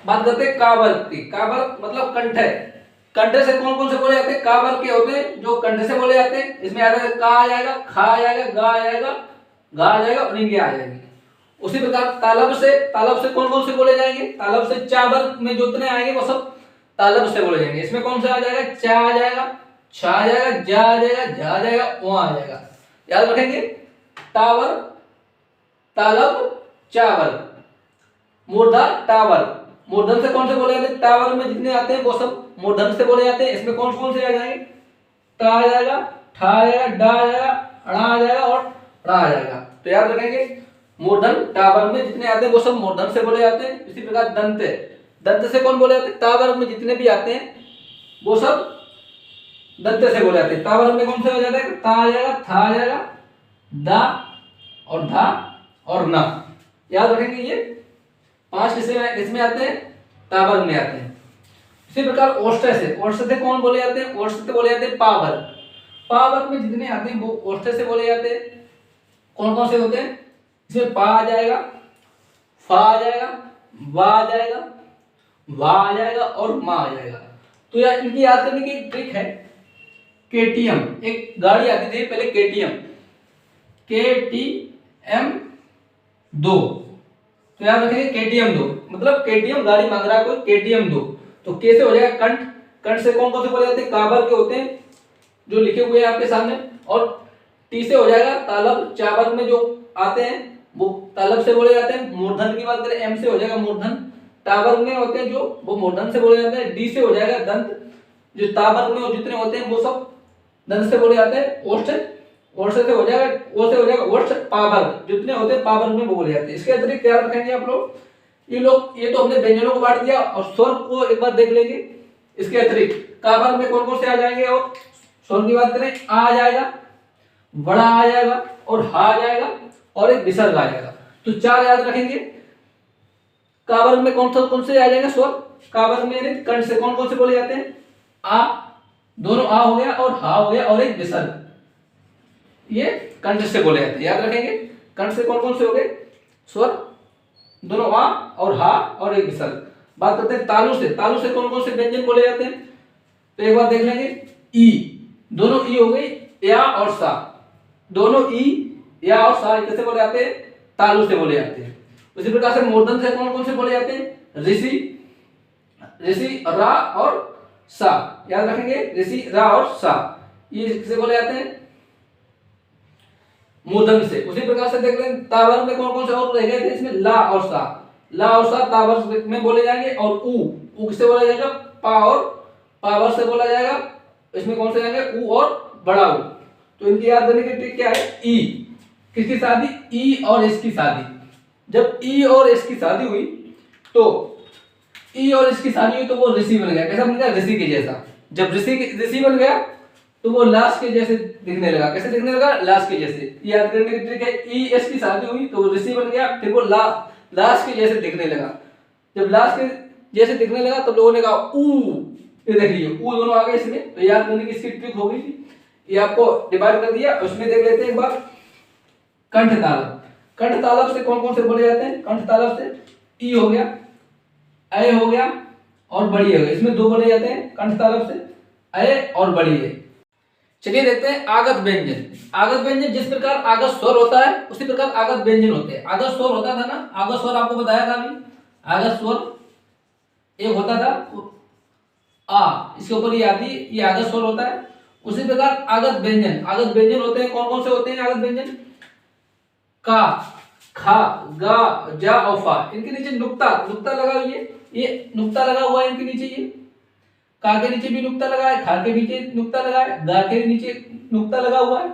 बात करते हैं का वर्ग की। का वर्ग मतलब कंठ है। कंठ से कौन कौन से बोले जाते हैं, का वर्ग के होते हैं जो कंठ से बोले जाते हैं। इसमें आ जाएगा का आ जाएगा, खा आ जाएगा, गा आ जाएगा, गा आ जाएगा और इंगे आ जाएगी। उसी प्रकार तालब से कौन कौन से बोले जाएंगे, तालब से चा वर्ग में जो उतने आएंगे वो सब तालब से बोले जाएंगे। इसमें कौन सा आ जाएगा, चा आ जाएगा, छा आ जाएगा, जा आ जाएगा, झा आ जाएगा, वहां आ जाएगा। याद रखेंगे, टावर, तालब, चावल, मूर्धा टावर। मूर्धन से कौन से बोले जाते हैं? टावर में जितने आते हैं वो सब मूर्धन से बोले जाते हैं। इसमें कौन कौन से आ जाएंगे? टा आ जाएगा, ठा आ जाएगा, डा आ जाएगा, अड़ा आ जाएगा और ड़ा आ जाएगा। तो याद रखेंगे मूर्धन टावर में जितने आते हैं वो सब मूर्धन से बोले जाते हैं। इसी प्रकार दंत, दंत से कौन बोले जाते हैं? टावर में जितने भी आते हैं वो सब दंत से बोले जाते हैं। टावर में कौन से हो जाता है? ता आ जाएगा, था आ जाएगा, दा और धा और ना। याद रखेंगे ये 5 किसमें आते हैं? टावर में आते हैं। इसी प्रकार ओष्ठ से, ओष्ठ से कौन बोले जाते हैं? ओष्ठ से बोले जाते हैं पावर। पावर में जितने आते हैं वो ओष्ठ से बोले जाते हैं। कौन कौन से होते हैं? इसमें पा आ जाएगा, फा आ जाएगा, वा आ जाएगा, वा आ जाएगा और मा आ जाएगा। तो यार इनकी याद करने की एक ट्रिक है। केटीएम, एक गाड़ी आती थी पहले केटीएम, KTM 2। तो याद रखेंगे KTM 2 मतलब KTM गाड़ी मांग रहा है कोई, KTM 2। तो कैसे हो जाएगा? कंठ, कंठ से कौन कौन से बोले जाते हैं? काबर के होते हैं जो लिखे हुए हैं आपके सामने। और टी से हो जाएगा तालब, चावल में जो आते हैं वो तालब से बोले जाते हैं। मूर्धन की बात करें एम से हो जाएगा मूर्धन, टावर में होते हैं जो वो मूर्धन से बोले जाते हैं। डी से हो जाएगा दंत, जो टावर में जितने होते हैं वो सब दंत से बोले जाते हैं। ओष्ठ, ओष्ठ से हो जाएगा, ओ से हो जाएगा ओष्ठ, पावर जितने होते हैं पावर में वो बोले जाते हैं। इसके अतिरिक्त क्या रखेंगे आप लोग? ये तो हमने व्यंजनों को बांट दिया और स्वर को एक बार देख लेंगे। इसके अतिरिक्त काबर में कौन कौन से आ जाएंगे? और स्वर की बात करें आ जाएगा, बड़ा आ जाएगा और हा आ जाएगा और एक विसर्ग आ जाएगा। तो 4 याद रखेंगे। काबर में कौन से आ जाएगा स्वर? काबर में कंठ से कौन कौन से बोले जाते हैं? आ, दोनों आ हो गया और हा हो गया और एक विसर्ग, ये कंठ से बोले जाते हैं। याद रखेंगे कंठ से कौन कौन से हो गए स्वर? दोनों आ और हा और एक विसर्ग। बात करते हैं तालु से। तालु से कौन कौन से व्यंजन बोले जाते हैं? तो एक बार देख लेंगे। ई, दोनों ई हो गई, या और सा, दोनों ई या और सा कैसे बोले जाते हैं? तालु से बोले जाते हैं। उसी प्रकार से मूर्धन से कौन कौन से बोले जाते हैं? ऋषि, ऋषि रा और सा। याद रखेंगे ऋषि रा और सा, ये किसे बोले जाते हैं? मूर्धन से। उसी प्रकार से देख लें तावर में कौन कौन से और रह गए थे? इसमें ला और सा, ला और सा तावर में बोले जाएंगे। और ऊ किससे बोला जाएगा? पा और पावर से बोला जाएगा। इसमें कौन से जाएंगे? ऊ और बड़ा ऊ। तो इनकी याद करने की ट्रिक क्या है? ई, किसकी शादी? ई और एस की शादी। जब ई और एस की शादी हुई तो ई और एस की शादी हुई तो वो ऋषि बन गया। कैसा बन गया? ऋषि के जैसा। जब ऋषि बन गया तो वो लाश के जैसे दिखने लगा। कैसे दिखने लगा? लाश के जैसे। याद करने की ट्रिक है। ई एस की शादी हुई तो ऋषि बन गया, फिर वो लाश के जैसे दिखने लगा। जब लाश के जैसे दिखने लगा तब लोगों ने कहा ऊ, ये देख लीजिए ऊ दोनों आ गए इसमें। तो याद करने की इसकी ट्रिक हो गई थी। ये आपको डिवाइड कर दिया। उसमें देख लेते हैं एक बार कंठ तालव। कंठ तालव से कौन कौन से बोले जाते हैं? कंठ तालव से ई हो गया, अय हो गया और बड़ी हो गई। इसमें 2 बोले जाते हैं कंठ तालव से, अय और बड़ी है। चलिए देखते हैं आगत व्यंजन। आगत व्यंजन जिस प्रकार आगत स्वर होता है उसी प्रकार आगत व्यंजन होते हैं। आगत स्वर होता था ना, आगत स्वर आपको बताया था अभी। आगत स्वर एक होता था आ, इसके ऊपर ये आती, ये आगत स्वर होता है। उसी प्रकार आगत व्यंजन, आगत व्यंजन होते हैं। कौन कौन से होते हैं आगत व्यंजन? का, खा, गा, जा और फा। इनके नीचे नुक्ता, नुक्ता लगा हुआ है, ये नुक्ता लगा हुआ है इनके नीचे। ये का के नीचे भी नुक्ता लगा है, खा के नीचे नुक्ता लगा है, गा के नीचे नुक्ता लगा हुआ है,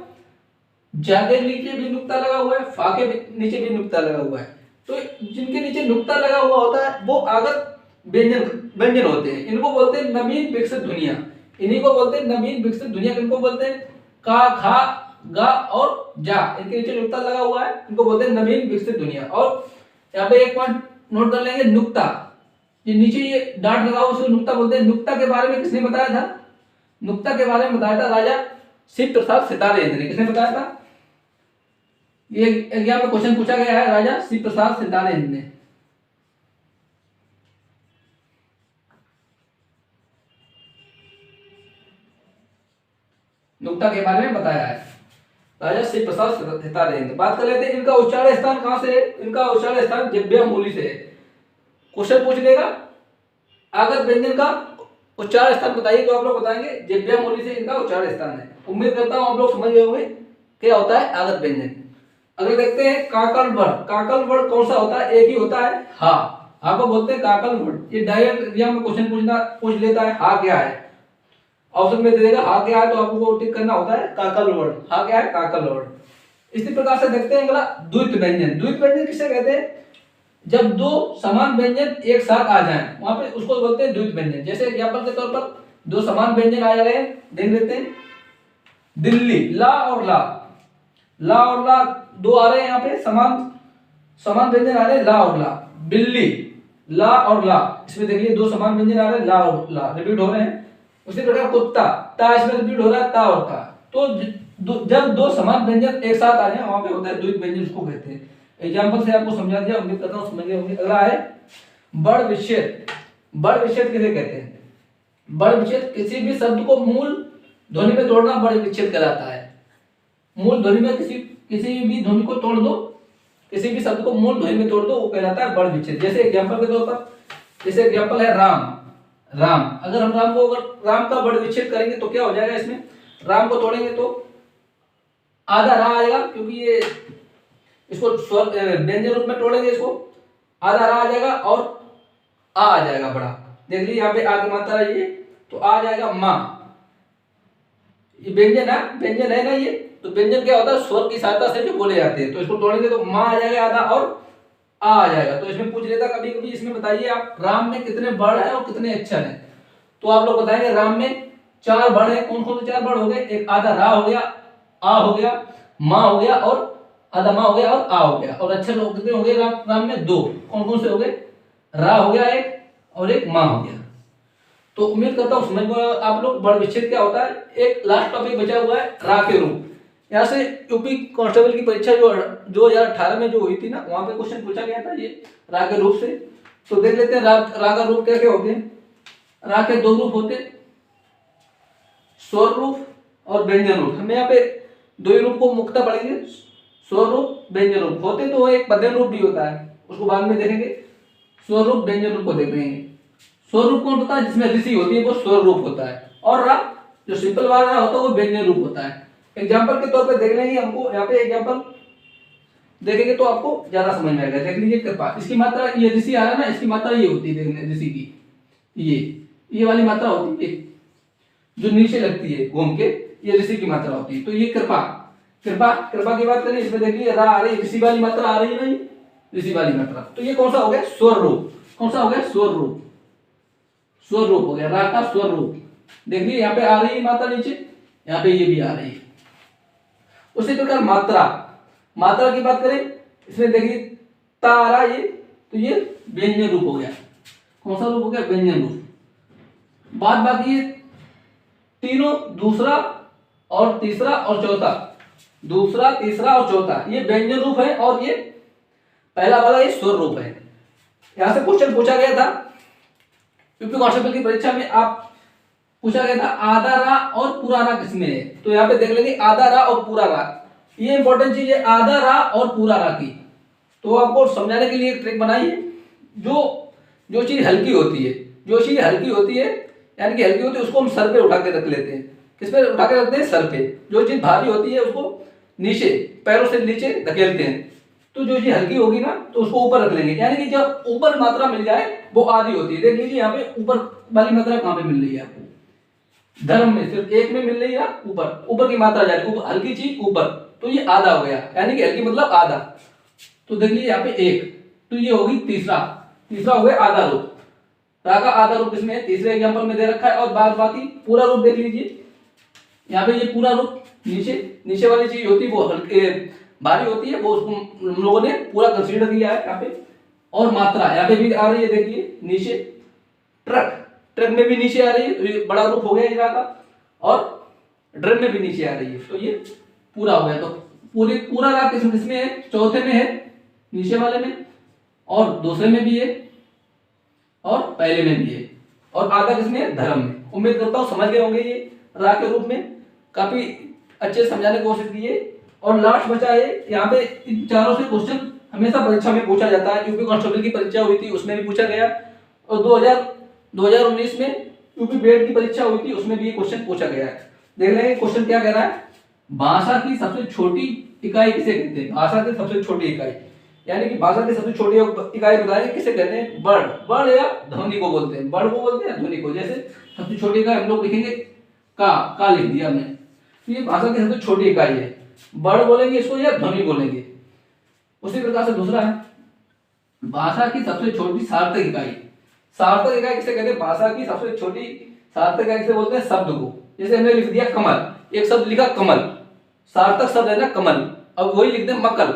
जा के नीचे भी नुक्ता लगा हुआ है, फा के नीचे भी नुक्ता लगा हुआ है। तो जिनके नीचे नुक्ता लगा हुआ होता है वो आगत व्यंजन होते हैं। इनको बोलते हैं नवीन विकसित ध्वनियां। इन्हीं को बोलते हैं नवीन विकसित ध्वनियां। इनको बोलते हैं का, खा, गा और जा। इनके नीचे नुक्ता लगा हुआ है, इनको बोलते हैं नवीन विकसित ध्वनियां। और यहाँ पे एक पॉइंट नोट कर लेंगे, नुक्ता, ये नीचे ये डांट लगा हुआ उसको नुक्ता बोलते हैं। नुक्ता के बारे में किसने बताया था? नुक्ता के बारे में बताया था राजा शिव प्रसाद सितारेंद्र ने। किसने बताया था? ये एग्जाम में क्वेश्चन पूछा गया है, राजा शिव प्रसाद सितारेंद्र ने। नुक्ता के बारे में बताया है राजा शिव प्रसाद सितारेंद्र। बात कर लेते हैं इनका उच्चारण स्थान कहां से है। इनका उच्चारण स्थान जिह्वा मूली से है। क्वेश्चन पूछ लेगा आगत व्यंजन का उच्चारण स्थान बताइए, तो आप लोग बताएंगे जिह्वा मूली से इनका उच्चारण स्थान है। उम्मीद करता हूं आप लोग समझ गए होंगे क्या होता है आगत व्यंजन। अगले देखते हैं काकल वर्ड। काकल वर्ड कौन सा होता है? एक ही होता है हा। आपको बोलते हैं काकल वर्ड। ये डायरेक्ट एग्जाम में क्वेश्चन पूछ लेता है हा क्या है, ऑप्शन में दे देगा हा क्या है, तो आपको टिक करना होता है काकल वर्ड। हा क्या है? काकल वर्ड। इसी प्रकार से देखते हैं अगला द्वित्व व्यंजन। द्वित्व व्यंजन किसे कहते हैं? जब दो समान व्यंजन एक साथ आ जाएं वहां पे उसको बोलते हैं द्वित्व व्यंजन। जैसे एग्जांपल के तौर पर दो समान व्यंजन आ रहे हैं, देख लेते हैं। दिल्ली, ला और ला, ला और ला दो आ रहे हैं यहाँ पे, समान व्यंजन आ रहे हैं ला और ला। बिल्ली, ला और ला, इसमें देखिए दो समान व्यंजन आ रहे हैं ला और ला, रिपीट हो रहे हैं। उसी प्रकार कुत्ता, ता इसमें रिपीट हो रहा है ता और ता। तो जब दो समान व्यंजन एक साथ आ जाए वहां पे होता है द्वित्व व्यंजन, उसको कहते हैं। एग्जांपल से आपको समझा दिया, उम्मीद करता हूं समझ गए होंगे। अगला है बड़ विच्छेद। बड़ विच्छेद किसे कहते हैं? बड़ विच्छेद किसी भी शब्द को मूल ध्वनि में तोड़ना बड़ विच्छेद कहलाता है। मूल ध्वनि में किसी भी ध्वनि को तोड़ दो, किसी भी शब्द को मूल ध्वनि में तोड़ दो, वो कहलाता है बड़ विच्छेद। जैसे एग्जांपल के तौर पर, जैसे एग्जांपल है राम। राम, अगर हम राम का बड़ विच्छेद करेंगे तो क्या हो जाएगा? इसमें राम को तोड़ेंगे तो आधा रा आएगा, क्योंकि ये इसको स्वर व्यंजन रूप में तोड़ेंगे, इसको आधा रा आ जाएगा और आ जाएगा बड़ा। देख लीजिए यहाँ पे आ की मात्रा ये, तो आ जाएगा माँ। ये व्यंजन है, व्यंजन है ना ये। तो व्यंजन क्या होता है? स्वर की सहायता से जो बोले जाते हैं। तो इसको तोड़ेंगे तो माँ आ जाएगा आधा और आ जाएगा। तो इसमें पूछ लेता कभी कभी, इसमें बताइए आप राम में कितने वर्ण हैं और कितने अक्षर हैं? तो आप लोग बताएंगे राम में 4 वर्ण हैं। कौन कौन से 4 वर्ण हो गए? एक आधा रा हो गया, आ हो गया, माँ हो गया और आधा माँ हो गया और आ हो गया। और अक्षर कितने हो गए राम में? 2। कौन कौन से हो गए? रा हो गया एक और एक माँ हो गया। तो उम्मीद करता हूँ समझ गए आप लोग बड़ विच्छेद क्या होता है। एक लास्ट टॉपिक बचा हुआ है रा के रूप। यहाँ से यूपी कांस्टेबल की परीक्षा जो 2018 में जो हुई थी ना, वहां पे क्वेश्चन पूछा गया था ये रा के रूप से। तो देख लेते हैं रा का रूप क्या क्या होते हैं। रा के 2 रूप होते हैं, स्वर रूप और व्यंजन रूप। हम यहाँ पे 2 ही रूप को मुख्यतः पढ़ेंगे, स्वर रूप व्यंजन रूप। होते तो एक मध्यम रूप भी होता है, उसको बाद में देखेंगे। स्वर रूप व्यंजन रूप को देख लेंगे। स्वर रूप कौन होता है? जिसमें ऋषि होती है वो स्वर रूप होता है, और रा जो सिंपल वाला रा होता है वो व्यंजन रूप होता है। एग्जाम्पल के तौर पर देख लेंगे, हमको यहाँ पे एग्जाम्पल देखेंगे तो आपको ज्यादा समझ में आएगा। देख लीजिए कृपा, इसकी मात्रा ये ऋषि आ रहा है ना, इसकी मात्रा ये होती है, देखने ऋषि की ये वाली मात्रा होती है जो नीचे लगती है घूम के, ये ऋषि की मात्रा होती है। तो ये कृपा, कृपा की बात करें, इसमें देखिए रा आ रही है, ऋषि वाली मात्रा आ रही है ना, ये ऋषि वाली मात्रा। तो ये कौन सा हो गया? स्वर रूप। कौन सा हो गया? स्वर रूप। स्वर रूप हो गया, रा का स्वर रूप। देखिए यहाँ पे आ रही है मात्रा नीचे, यहाँ पे ये भी आ रही है। उसी प्रकार मात्रा की बात करें, इसमें देखिए ता आ रहा है ये, तो ये व्यंजन रूप हो गया। कौन सा रूप हो गया? व्यंजन रूप। बात बाकी है तीनों, दूसरा और तीसरा और चौथा, दूसरा तीसरा और चौथा ये व्यंजन रूप है, और ये पहला वाला ये स्वर रूप है। यहां से क्वेश्चन पूछा गया था यूपी कांस्टेबल की परीक्षा में, आप पूछा गया था आधा रा और पूरा रा किसमें है। तो यहाँ पे देख लेंगे आधा रा और पूरा रा, ये इंपॉर्टेंट चीज है, आधा रा और पूरा रा की। तो आपको समझाने के लिए एक ट्रिक बनाई है। जो चीज हल्की होती है, यानी कि हल्की होती है, उसको हम सर पे उठा के रख लेते हैं। किस पे उठा के रखते हैं? सर पे। जो चीज भारी होती है उसको नीचे, पैरों से नीचे धकेलते हैं। तो जो चीज हल्की होगी ना, तो उसको ऊपर रख लेंगे, यानी कि जब ऊपर मात्रा मिल जाए वो आधी होती है। देख लीजिए यहाँ पे ऊपर वाली मात्रा कहाँ पे मिल रही है आपको? धर्म में सिर्फ एक में मिल रही है, ऊपर की मात्रा जा रही है, हल्की चीज ऊपर, तो ये आधा हो गया, यानी कि हल्की मतलब आधा। तो देख लीजिए यहाँ पे 1, तो ये होगी तीसरा हो गया आधा रूप। रा का आधा रूप इसमें तीसरे एग्जांपल में दे रखा है। और बाद बाकी पूरा रूप देख लीजिए, यहाँ पे ये पूरा रूप नीचे वाली चीज होती है वो हल्के भारी होती है, वो उसको हम लोगों ने पूरा कंसीडर किया है यहाँ पे। और मात्रा यहाँ पे भी आ रही है, देखिए नीचे। ट्रक में भी नीचे आ रही है, तो ये बड़ा रूप हो गया रा का। और ड्रम में भी नीचे आ रही है, तो ये पूरा हो गया। तो पूरा रा किसमें है? चौथे में है, नीचे वाले में, और दूसरे में भी है, और पहले में भी है, और आधा किसमें है? धर्म में। उम्मीद करता हूँ समझ गए होंगे ये रा के रूप में, काफी अच्छे समझाने की कोशिश की है। और लास्ट बचा है यहाँ पे, इन चारों से क्वेश्चन हमेशा परीक्षा में पूछा जाता है। यूपी कांस्टेबल की परीक्षा हुई थी उसमें भी पूछा गया, और 2019 में यूपी बीएड की परीक्षा हुई थी उसमें भी ये क्वेश्चन पूछा गया है। देख लेंगे क्वेश्चन क्या कह रहा है। भाषा की सबसे छोटी इकाई किसे कहते हैं? भाषा की सबसे छोटी इकाई, यानी कि भाषा की सबसे छोटी इकाई बताएं किसे कहते हैं? वर्ड। वर्ड या ध्वनि को बोलते हैं, वर्ड को बोलते हैं ध्वनि को। जैसे सबसे छोटी इकाई हम लोग लिखेंगे का लिख दिया हमने, तो ये भाषा की सबसे छोटी इकाई है। वर्ड बोलेंगे इसको या ध्वनि बोलेंगे। उसी प्रकार से दूसरा है भाषा की सबसे छोटी सार्थक इकाई। सार्थक इकाई किसे कहते हैं? भाषा की सबसे छोटी सार्थक इकाई किसे बोलते हैं? शब्द को। जैसे हमने लिख दिया कमल, एक शब्द लिखा कमल, सार्थक शब्द है ना कमल। अब वही लिख दें मकल,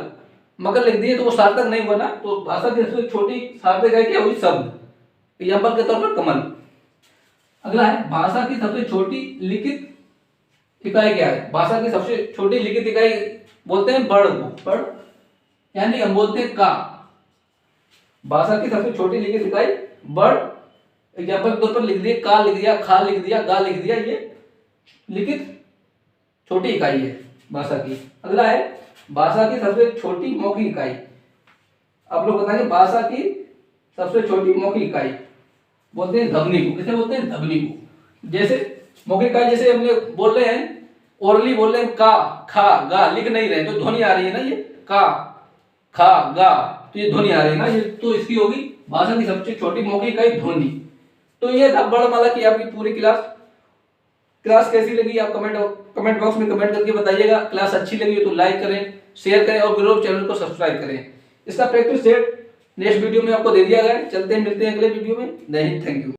मकल लिख दिए तो वो सार्थक नहीं हुआ ना। तो भाषा की सबसे छोटी सार्थक इकाई क्या हुई? शब्द। एग्जाम्पल के तौर पर कमल। अगला है भाषा की सबसे छोटी लिखित इकाई क्या है? भाषा की सबसे छोटी लिखित इकाई बोलते हैं वर्ड को। वर्ड यानी हम बोलते हैं का। भाषा की सबसे छोटी लिखित इकाई वर्ड। एग्जाम्पल के तौर पर लिख दिए का लिख दिया, खा लिख दिया, गा लिख दिया, ये लिखित छोटी इकाई है भाषा की। अगला है भाषा की सबसे छोटी मौखिक इकाई। आप लोग बताएंगे भाषा की सबसे छोटी मौखिक इकाई बोलते हैं ध्वनि को। किसे बोलते हैं? ध्वनि को। जैसे मौखिक इकाई जैसे हमने बोल रहे हैं ओरली बोल रहे हैं का खा गा, लिख नहीं रहे तो ध्वनि आ रही है ना, ये का खा गा, तो ये ध्वनि आ रही है ना, ये तो इसकी होगी भाषा की सबसे छोटी मौखिक इकाई ध्वनि। तो ये था वर्णमाला की आपकी पूरी क्लास कैसी लगी आप कमेंट बॉक्स में कमेंट करके बताइएगा। क्लास अच्छी लगी तो लाइक करें, शेयर करें और ग्रुप चैनल को सब्सक्राइब करें। इसका प्रैक्टिस सेट नेक्स्ट वीडियो में आपको दे दिया गया है। चलते हैं, मिलते हैं अगले वीडियो में। जय हिंद, थैंक यू।